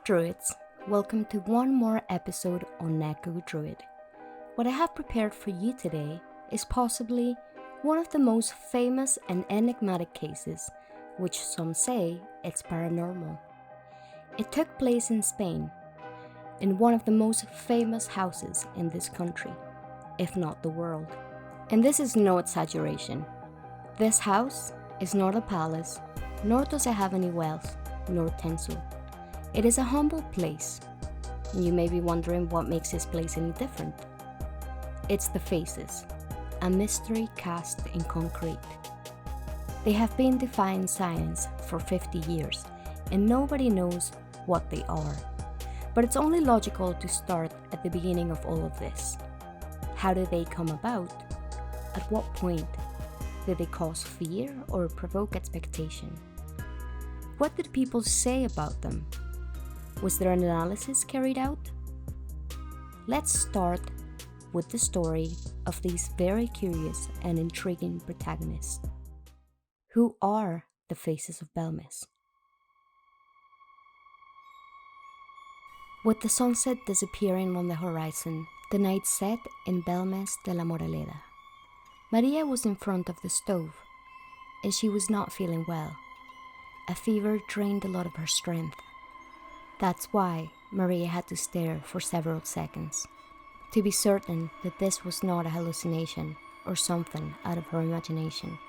Druids, welcome to one more episode on Neko Druid. What I have prepared for you today is possibly one of the most famous and enigmatic cases, which some say it's paranormal. It took place in Spain, in one of the most famous houses in this country, if not the world. And this is no exaggeration. This house is not a palace, nor does it have any wealth, nor tinsel. It is a humble place. You may be wondering what makes this place any different. It's the faces, a mystery cast in concrete. They have been defying science for 50 years, and nobody knows what they are. But it's only logical to start at the beginning of all of this. How did they come about? At what point? Did they cause fear or provoke expectation? What did people say about them? Was there an analysis carried out? Let's start with the story of these very curious and intriguing protagonists. Who are the Faces of Belmez? With the sunset disappearing on the horizon, the night set in Belmez de la Moraleda. Maria was in front of the stove, and she was not feeling well. A fever drained a lot of her strength. That's why Maria had to stare for several seconds, to be certain that this was not a hallucination or something out of her imagination.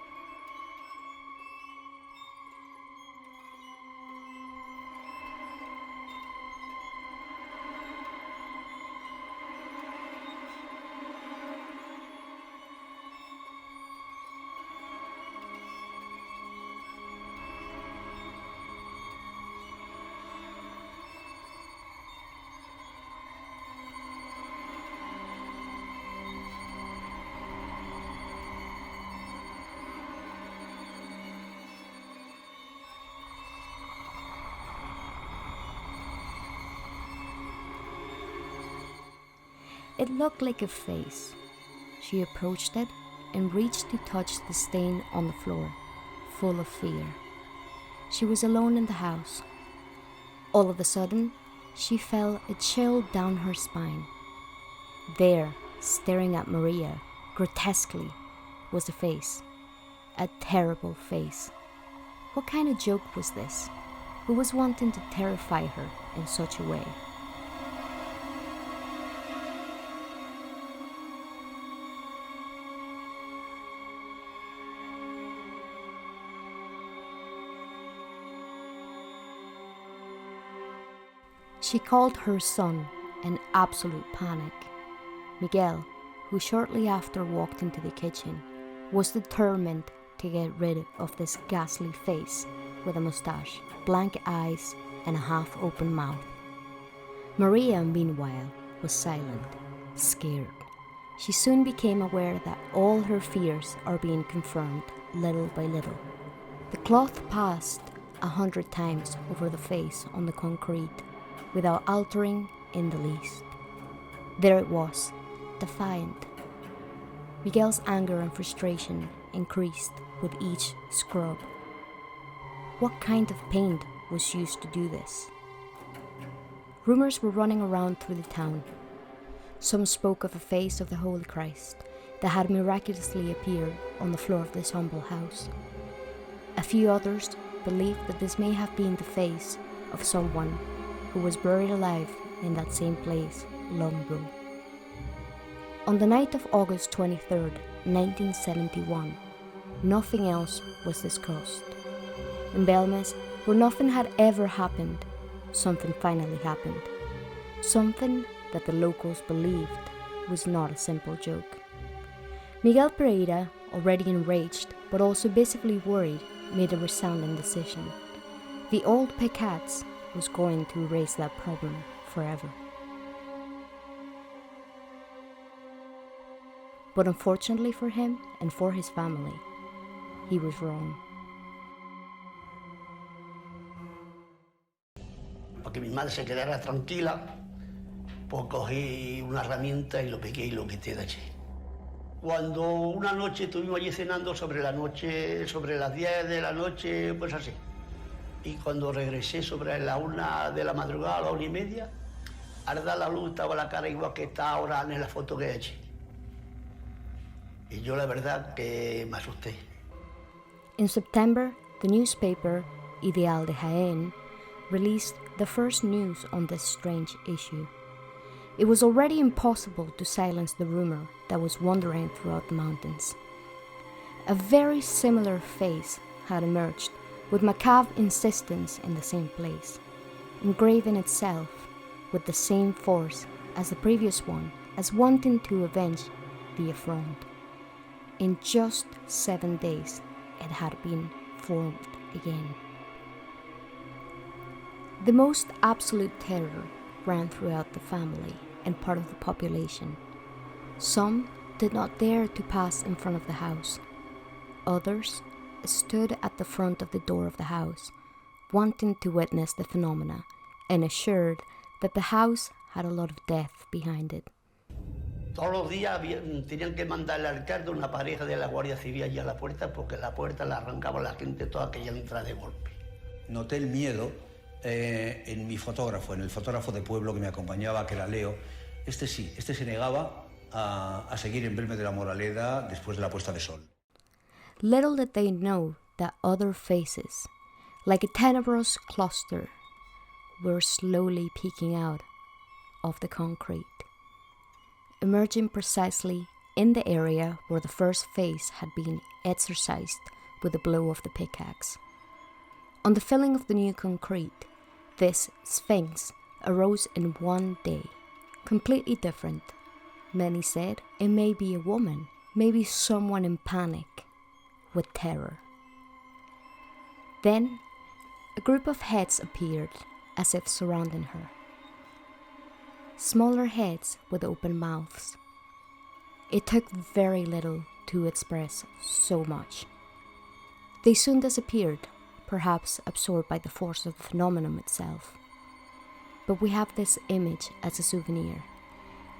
It looked like a face. She approached it and reached to touch the stain on the floor, full of fear. She was alone in the house. All of a sudden, she felt a chill down her spine. There, staring at Maria, grotesquely, was a face. A terrible face. What kind of joke was this? Who was wanting to terrify her in such a way? She called her son in absolute panic. Miguel, who shortly after walked into the kitchen, was determined to get rid of this ghastly face with a mustache, blank eyes, and a half-open mouth. Maria, meanwhile, was silent, scared. She soon became aware that all her fears are being confirmed little by little. The cloth passed 100 times over the face on the concrete, without altering in the least. There it was, defiant. Miguel's anger and frustration increased with each scrub. What kind of paint was used to do this? Rumors were running around through the town. Some spoke of a face of the Holy Christ that had miraculously appeared on the floor of this humble house. A few others believed that this may have been the face of someone who was buried alive in that same place long ago. On the night of August 23rd, 1971, nothing else was discussed. In Belmez, where nothing had ever happened, something finally happened. Something that the locals believed was not a simple joke. Miguel Pereira, already enraged but also visibly worried, made a resounding decision. The old Pecats was going to erase that problem forever. But unfortunately for him and for his family, he was wrong. Para que mi madre se quedara tranquila, pues cogí una herramienta y lo pegué y lo quité de allí. Cuando una noche estuvimos allí cenando sobre las 10 de la noche, pues así. Y cuando regresé sobre la 1 de la madrugada, a la 1:30, al dar la luz estaba la cara igual que está ahora en la foto que he hecho. Y yo la verdad que me asusté. In September, the newspaper Ideal de Jaén released the first news on this strange issue. It was already impossible to silence the rumor that was wandering throughout the mountains. A very similar face had emerged, with macabre insistence in the same place, engraven itself with the same force as the previous one, as wanting to avenge the affront. In just 7 days, it had been formed again. The most absolute terror ran throughout the family and part of the population. Some did not dare to pass in front of the house. Others stood at the front of the door of the house, wanting to witness the phenomena and assured that the house had a lot of death behind it. Todos los días tenían que mandar al alcalde una pareja de la Guardia Civil allí a la puerta porque la puerta la arrancaba la gente toda aquella entrada de golpe. Noté el miedo en mi fotógrafo, en el fotógrafo de pueblo que me acompañaba, que era Leo. Este se negaba a seguir en Belme de la Moraleda después de la puesta de sol. Little did they know that other faces, like a tenebrous cluster, were slowly peeking out of the concrete, emerging precisely in the area where the first face had been exorcised with a blow of the pickaxe. On the filling of the new concrete, this sphinx arose in one day, completely different. Many said it may be a woman, maybe someone in panic, with terror. Then, a group of heads appeared, as if surrounding her. Smaller heads with open mouths. It took very little to express so much. They soon disappeared, perhaps absorbed by the force of the phenomenon itself. But we have this image as a souvenir,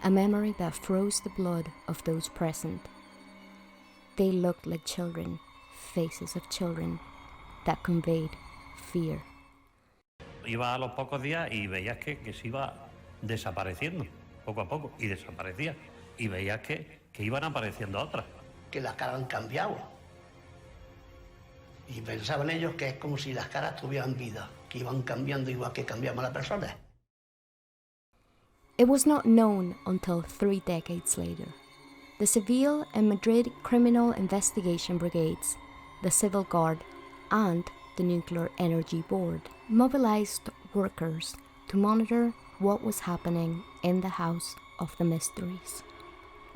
a memory that froze the blood of those present. They looked like children, faces of children, that conveyed fear. Iba a los pocos días y veías que se iba desapareciendo, poco a poco, y desaparecía. Y veías que iban apareciendo otras. Que las caras han cambiado. Y pensaban ellos que es como si las caras tuvieran vida, que iban cambiando igual que cambiamos las personas. It was not known until 3 decades later. The Seville and Madrid Criminal Investigation Brigades, the Civil Guard, and the Nuclear Energy Board mobilized workers to monitor what was happening in the House of the Mysteries.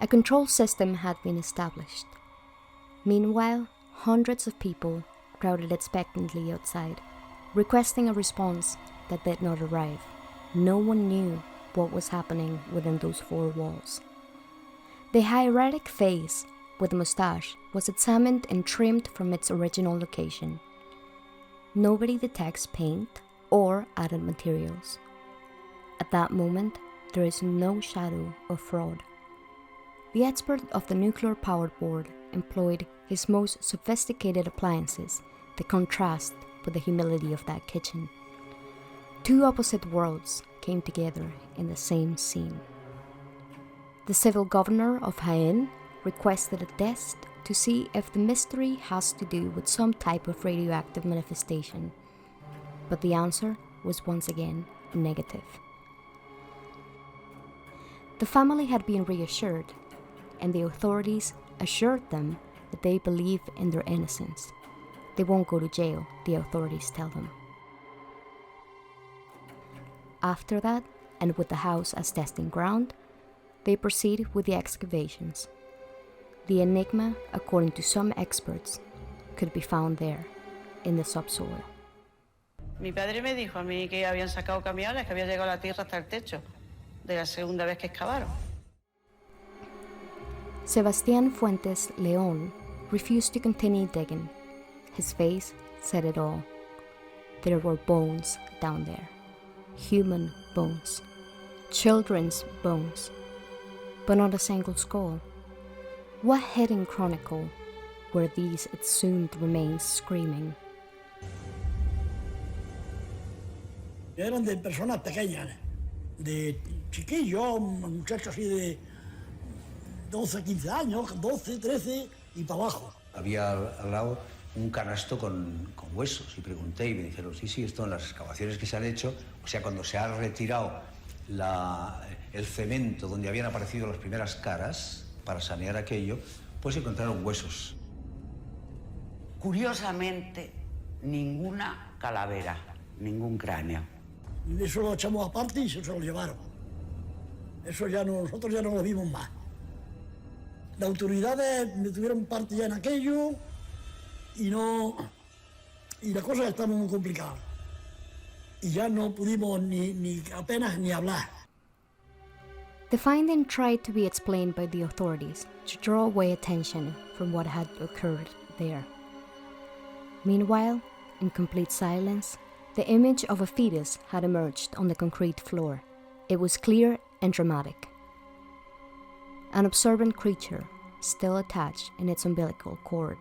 A control system had been established. Meanwhile, hundreds of people crowded expectantly outside, requesting a response that did not arrive. No one knew what was happening within those 4 walls. The hieratic face with a mustache was examined and trimmed from its original location. Nobody detects paint or added materials. At that moment, there is no shadow of fraud. The expert of the Nuclear Power Board employed his most sophisticated appliances that contrast with the humility of that kitchen. 2 opposite worlds came together in the same scene. The civil governor of Jaén requested a test to see if the mystery has to do with some type of radioactive manifestation, but the answer was once again negative. The family had been reassured, and the authorities assured them that they believe in their innocence. They won't go to jail, the authorities tell them. After that, and with the house as testing ground, they proceed with the excavations. The enigma, according to some experts, could be found there, in the subsoil. Mi padre me dijo a mí que habían sacado camiones, que había llegado la tierra hasta el techo, de la segunda vez que excavaron. Sebastián Fuentes León refused to continue digging. His face said it all. There were bones down there. Human bones. Children's bones. But not a single skull. What hidden chronicle were these exhumed remains screaming? Eran de personas pequeñas, de chiquillos, muchachos así de 12, 15 años, 12, 13 y para abajo. Había al lado un canasto con huesos y pregunté y me dijeron, sí, esto en las excavaciones que se han hecho, o sea, cuando se ha retirado el cemento donde habían aparecido las primeras caras para sanear aquello, pues encontraron huesos. Curiosamente, ninguna calavera, ningún cráneo. Eso lo echamos aparte y se lo llevaron. Eso ya no, nosotros ya no lo vimos más. Las autoridades tuvieron parte ya en aquello y la cosa está muy complicada. Y ya no pudimos ni apenas ni hablar. The finding tried to be explained by the authorities to draw away attention from what had occurred there. Meanwhile, in complete silence, the image of a fetus had emerged on the concrete floor. It was clear and dramatic. An observant creature still attached in its umbilical cord.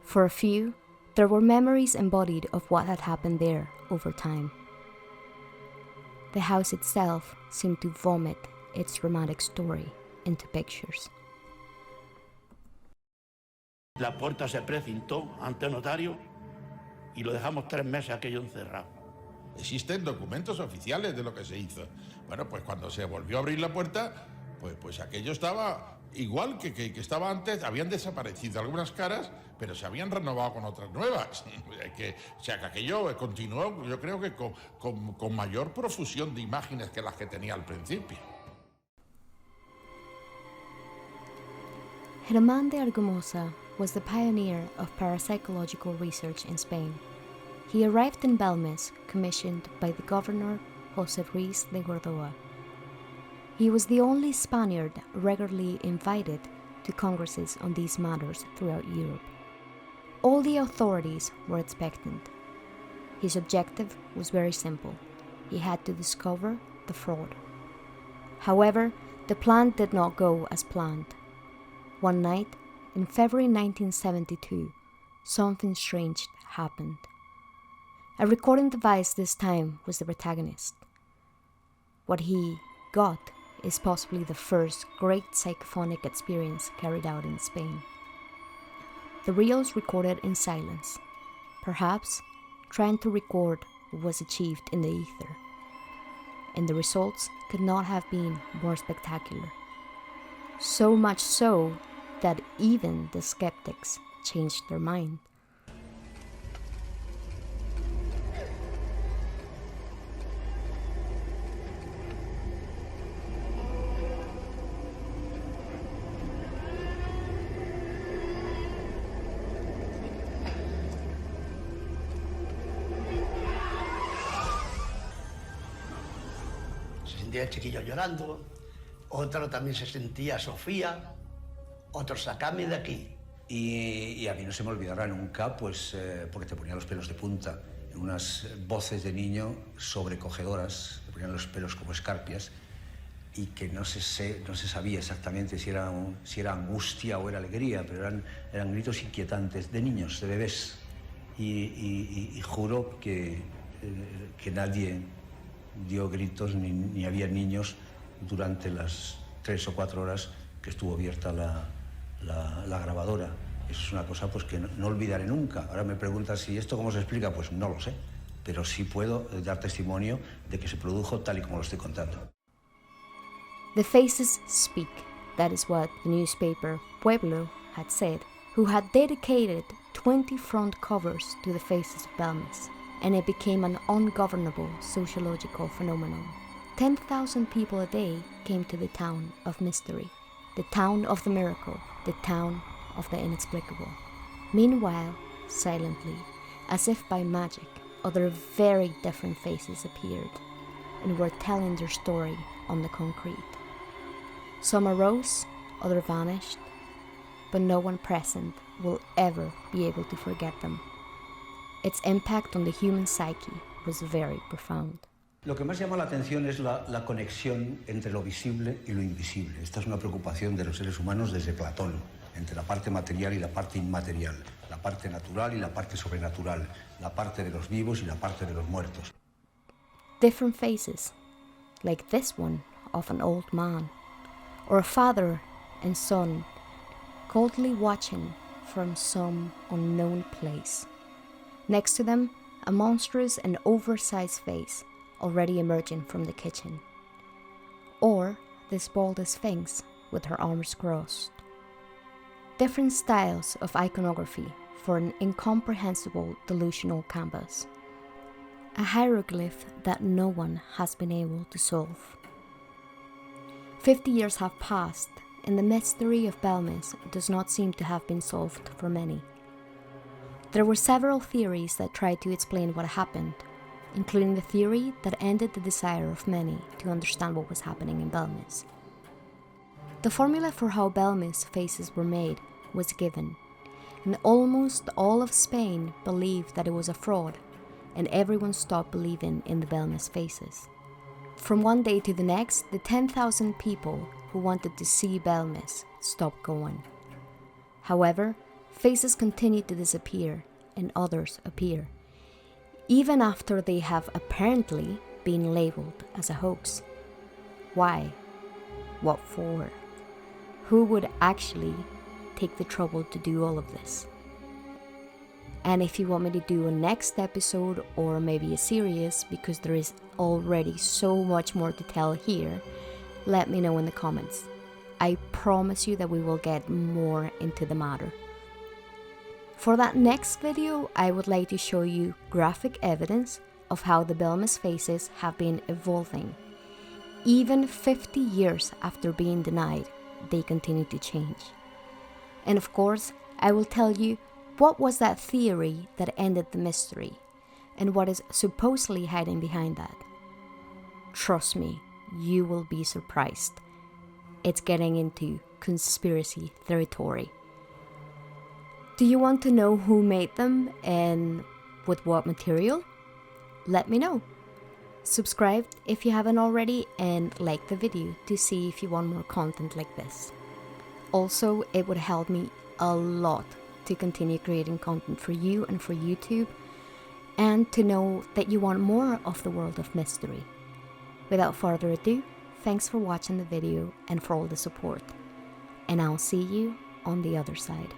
For a few, there were memories embodied of what had happened there over time. The house itself seemed to vomit its dramatic story into pictures. La puerta se precintó ante el notario y lo dejamos 3 meses aquello encerrado. Existen documentos oficiales de lo que se hizo. Bueno, pues cuando se volvió a abrir la puerta, pues aquello estaba igual que estaba antes. Habían desaparecido algunas caras, pero se habían renovado con otras nuevas. O sea, que aquello continuó, yo creo que con mayor profusión de imágenes que las que tenía al principio. Germán de Argumosa was the pioneer of parapsychological research in Spain. He arrived in Belmez, commissioned by the governor José Ruiz de Gordoa. He was the only Spaniard regularly invited to congresses on these matters throughout Europe. All the authorities were expectant. His objective was very simple. He had to discover the fraud. However, the plan did not go as planned. One night, in February 1972, something strange happened. A recording device this time was the protagonist. What he got is possibly the first great psychophonic experience carried out in Spain. The reels recorded in silence, perhaps trying to record what was achieved in the ether. And the results could not have been more spectacular. So much so that even the skeptics changed their mind. Se sentía el chiquillo llorando, otro también se sentía Sofía, otro sacadme de aquí. Y a mí no se me olvidará nunca, pues, porque te ponía los pelos de punta, unas voces de niño sobrecogedoras, te ponían los pelos como escarpias, y que no se sabía exactamente si era angustia o era alegría, pero eran gritos inquietantes de niños, de bebés. Y juro que nadie dio gritos ni había niños durante las 3 o 4 horas que estuvo abierta la grabadora. Eso es una cosa pues, que no olvidaré nunca. Ahora me preguntas si esto cómo se explica, pues no lo sé, pero sí puedo dar testimonio de que se produjo tal y como lo estoy contando. The faces speak. That is what the newspaper Pueblo had said, who had dedicated 20 front covers to the faces of Belmez, and it became an ungovernable sociological phenomenon. 10,000 people a day came to the town of mystery, the town of the miracle, the town of the inexplicable. Meanwhile, silently, as if by magic, other very different faces appeared and were telling their story on the concrete. Some arose, others vanished, but no one present will ever be able to forget them. Its impact on the human psyche was very profound. Lo que más llama la atención es la conexión entre lo visible y lo invisible. Esta es una preocupación de los seres humanos desde Platón, entre la parte material y la parte inmaterial, la parte natural y la parte sobrenatural, la parte de los vivos y la parte de los muertos. different faces, like this one of an old man, or a father and son coldly watching from some unknown place. Next to them, a monstrous and oversized face already emerging from the kitchen. Or this bald Sphinx with her arms crossed. Different styles of iconography for an incomprehensible delusional canvas. A hieroglyph that no one has been able to solve. 50 years have passed, and the mystery of Belmis does not seem to have been solved for many. There were several theories that tried to explain what happened, including the theory that ended the desire of many to understand what was happening in Belmis. The formula for how Belmis faces were made was given, and almost all of Spain believed that it was a fraud, and everyone stopped believing in the Belmis faces. From one day to the next, the 10,000 people who wanted to see Belmis stopped going. However, faces continued to disappear and others appear, even after they have apparently been labeled as a hoax. Why? What for? Who would actually take the trouble to do all of this? And if you want me to do a next episode or maybe a series, because there is already so much more to tell here, let me know in the comments. I promise you that we will get more into the matter. For that next video, I would like to show you graphic evidence of how the Belmis faces have been evolving. Even 50 years after being denied, they continue to change. And of course, I will tell you what was that theory that ended the mystery, and what is supposedly hiding behind that. Trust me, you will be surprised. It's getting into conspiracy territory. Do you want to know who made them and with what material? Let me know. Subscribe if you haven't already, and like the video to see if you want more content like this. Also, it would help me a lot to continue creating content for you and for YouTube, and to know that you want more of the world of mystery. Without further ado, thanks for watching the video and for all the support. And I'll see you on the other side.